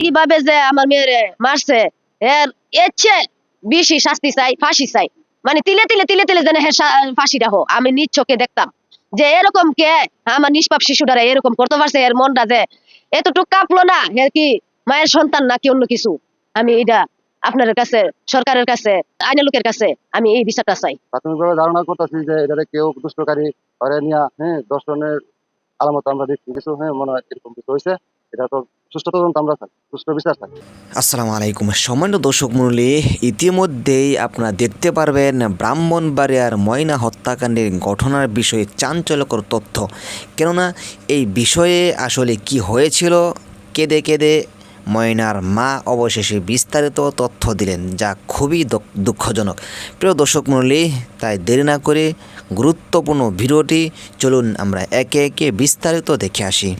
কিভাবে যে আমার মেয়েরে মারছে এর এর চেয়ে বেশি শাস্তি চাই, ফাঁসি চাই। মানে তিলে তিলে তিলে তিলে যেন ফাঁসিটা হোক। আমি নিজ চোখে দেখতাম যে এরকম কে আমার নিষ্পাপ শিশুটারে এরকম করতে পারছে, এর মনটা যে এতটুকু কাঁপলো না, এর কি মায়ের সন্তান নাকি অন্য কিছু। আমি এটা আপনাদের কাছে, সরকারের কাছে, আইনের লোকের কাছে আমি এই বিচারটা চাই। প্রাথমিকভাবে ধারণা করতেছি যে এটারে কেউ দুষ্টকারী ধরে নিয়ে দর্শনের আলামত আমরা দেখছি কিছু, মনে হয় এরকম কিছু হয়েছে। এটা তো সুষ্ঠু তদন্ত আমরা চাই, সুষ্ঠু বিচার চাই। আসসালামু আলাইকুম সম্মানিত দর্শক মণ্ডলী, ইতিমধ্যেই আপনারা দেখতে পারবেন ব্রাহ্মণবাড়িয়ার ময়না হত্যাকাণ্ডের ঘটনার বিষয়ে চাঞ্চল্যকর তথ্য। কেননা এই বিষয়ে আসলে কি হয়েছিল, কেঁদে কেঁদে ময়নার মা অবশেষে বিস্তারিত তথ্য দিলেন, যা খুবই দুঃখজনক। প্রিয় দর্শক মণ্ডলী, তাই দেরি না করে গুরুত্বপূর্ণ ভিডিওটি চলুন আমরা একে একে বিস্তারিত দেখে আসি।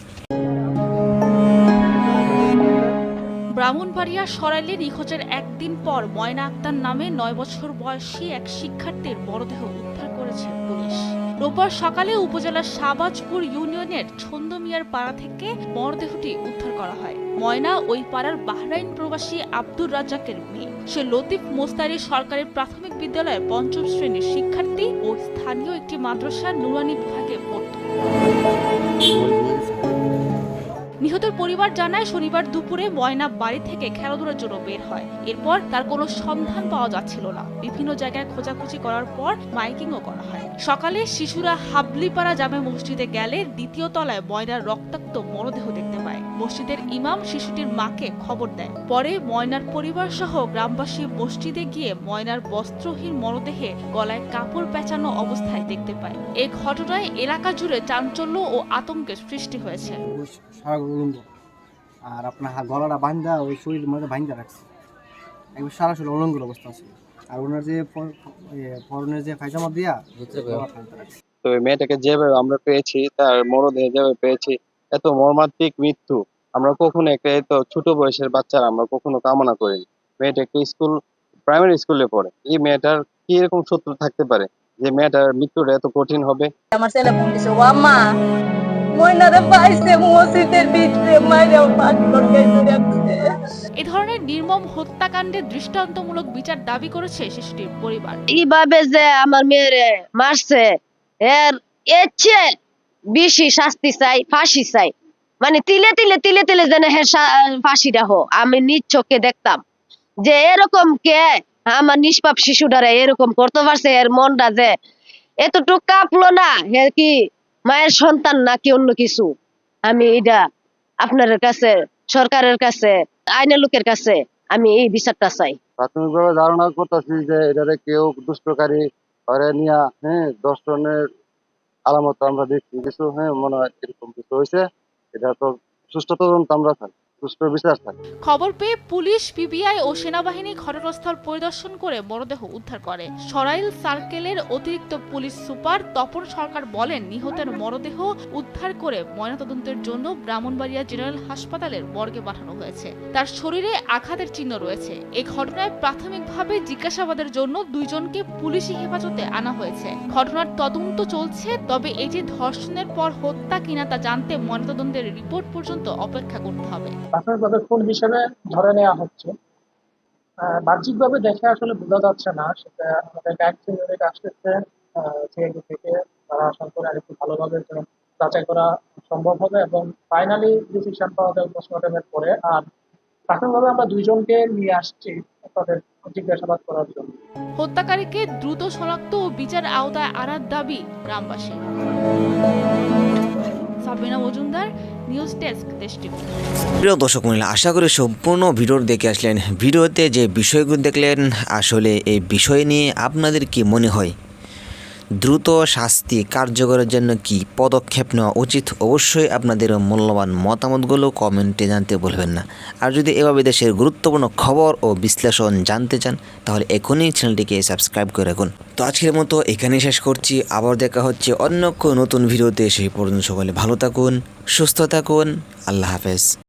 ব্রাহ্মণবাড়িয়া সরাইলে নিখোঁজের একদিন পর ময়না আক্তার নামে 9 বছর বয়সী এক শিক্ষার্থীর মরদেহ উদ্ধার করেছে পুলিশ। রোববার সকালে উপজেলার শাহবাজপুর ইউনিয়নের ছন্দ মিয়ার পাড়া থেকে মরদেহটি উদ্ধার করা হয়। ময়না ওই পাড়ার বাহরাইন প্রবাসী আব্দুর রাজ্জাকের মেয়ে। সে লতিফ মোস্তারি সরকারি প্রাথমিক বিদ্যালয়ের 5ম শ্রেণীর শিক্ষার্থী ও স্থানীয় একটি মাদ্রাসার নুরানি বিভাগে পড়ত। নিহতের পরিবার জানায়, শনিবার দুপুরে ময়না বাড়ি থেকে খেলাধুলার জন্য বের হয়। এরপর তার কোনো সন্ধান পাওয়া যাচ্ছিল না। বিভিন্ন জায়গায় খোঁজাখুঁজি করার পর মাইকিংও করা হয়। সকালে শিশুরা হাবলিপাড়া জামে মসজিদে গেলে দ্বিতীয় তলায় ময়নার রক্তাক্ত মরদেহ দেখতে পায়। মসজিদের ইমাম শিশুটির মাকে খবর দেয়। পরে ময়নার পরিবার সহ গ্রামবাসী মসজিদে গিয়ে ময়নার বস্ত্রহীন মরদেহে গলায় কাপড় পেঁচানো অবস্থায় দেখতে পায়। এই ঘটনায় এলাকা জুড়ে চাঞ্চল্য ও আতঙ্কের সৃষ্টি হয়েছে। আর আপনার গলাটা বান্ধা ওই শরীর মধ্যে বান্ধা রাখছে, একবার সারা শরীর অলঙ্গর অবস্থা আছে। আর ওনার যে পরনের যে পায়জামা দিয়া তো ওই মেয়েটাকে যেভাবে আমরা পেয়েছি, তার মরদেহ যেভাবে পেয়েছি, এত মর্মান্তিক মৃত্যু আমরা কখনো একটা এত ছোট বয়সের বাচ্চারা আমরা কখনো কামনা করিনি। মেয়েটা একটা প্রাইমারি স্কুলে পড়ে। এই মেয়েটার কি এরকম শত্রু থাকতে পারে যে মেয়েটার মৃত্যুটা এত কঠিন হবে? আমার ছেলে ফোন দিছে, ও আম্মা ময়নারে পাইছে মসজিদের ভিতরে মাইরাও পাথর গাইতে রাখছে। এ ধরনের নির্মম হত্যাকাণ্ডের দৃষ্টান্তমূলক বিচার দাবি করেছে শিশুটির পরিবার। কিভাবে যে আমার মেয়েরে মারছে এর চেয়ে বেশি শাস্তি চাই, ফাঁসি চাই। মানে তিলে তিলে তিলে তিলে যেন ফাঁসিটা হোক। আমি নিজ চোখে দেখতাম যে এরকম কে আমার নিষ্পাপ শিশুটারে এরকম করতে পারছে, এর মনটা যে এতটুকু কাঁপলো না, এর কি মায়ের সন্তান নাকি অন্য কিছু। আমি এটা আপনাদের কাছে, সরকারের কাছে, আইনের লোকের কাছে আমি এই বিচারটা চাই। প্রাথমিকভাবে ধারণা করতেছি যে এটারে কেউ দুষ্টকারী ধরে নিয়ে দর্শনের আলামত আমরা দেখছি কিছু, মনে হয় এরকম কিছু হয়েছে। এটা তো সুষ্ঠু তদন্ত আমরা চাই, সুষ্ঠু বিচার চাই। খবর পেয়ে পুলিশ, পিবিআই ও সেনাবাহিনী ঘটনাস্থল পরিদর্শন করে মরদেহ উদ্ধার করে। সরাইল সার্কেলের অতিরিক্ত পুলিশ সুপার তপন সরকার বলেন, নিহতের মরদেহ উদ্ধার করে ময়নাতদন্তের জন্য ব্রাহ্মণবাড়িয়া জেনারেল হাসপাতালের মর্গে পাঠানো হয়েছে। তার শরীরে আঘাতের চিহ্ন রয়েছে। এই ঘটনায় প্রাথমিকভাবে জিজ্ঞাসাবাদের জন্য 2 জনকে পুলিশি হেফাজতে আনা হয়েছে। ঘটনার তদন্ত চলছে, তবে এই যে ধর্ষণের পর হত্যা কিনা তা জানতে ময়নাতদন্তের রিপোর্ট পর্যন্ত অপেক্ষা করতে হবে। প্রাথমিকভাবে খুন হিসেবে ধরে নেওয়া হচ্ছে। বাহ্যিকভাবে দেখে আসলে বোঝা যাচ্ছে না, সেটা আমাদের গাইড আসতেছে সিআইডি থেকে, তারা আশা করে আরেকটু ভালোভাবে যাচাই করা সম্ভব হবে এবং ফাইনালি ডিসিশন পাওয়া যাবে পোস্টমর্টমের পরে। আর প্রাথমিকভাবে আমরা 2 জনকে নিয়ে আসছি তাদের জিজ্ঞাসাবাদ করার জন্য। হত্যাকারীকে দ্রুত শনাক্ত ও বিচার আওতায় আনার দাবি গ্রামবাসী। সাবিনা মজুমদার, নিউজ ডেস্ক, দেশ টিভি। প্রিয় দর্শক মহিলা, আশা করি সম্পূর্ণ ভিডিও দেখে আসলেন। ভিডিওতে যে বিষয়গুলো দেখলেন, আসলে এই বিষয় নিয়ে আপনাদের কি মনে হয়? দ্রুত শাস্তি কার্যকরের জন্য কি পদক্ষেপ নেওয়া উচিত? অবশ্যই আপনাদের মূল্যবান মতামতগুলো কমেন্টে জানতে ভুলবেন না। আর যদি এভাবে দেশের গুরুত্বপূর্ণ খবর ও বিশ্লেষণ জানতে চান, তাহলে এখনই চ্যানেলটিকে সাবস্ক্রাইব করে রাখুন। তো আজকের মতো এখানেই শেষ করছি। আবার দেখা হচ্ছে অন্য কোনো নতুন ভিডিওতে। সেই পর্যন্ত সকলে ভালো থাকুন, সুস্থ থাকুন। আল্লাহ হাফেজ।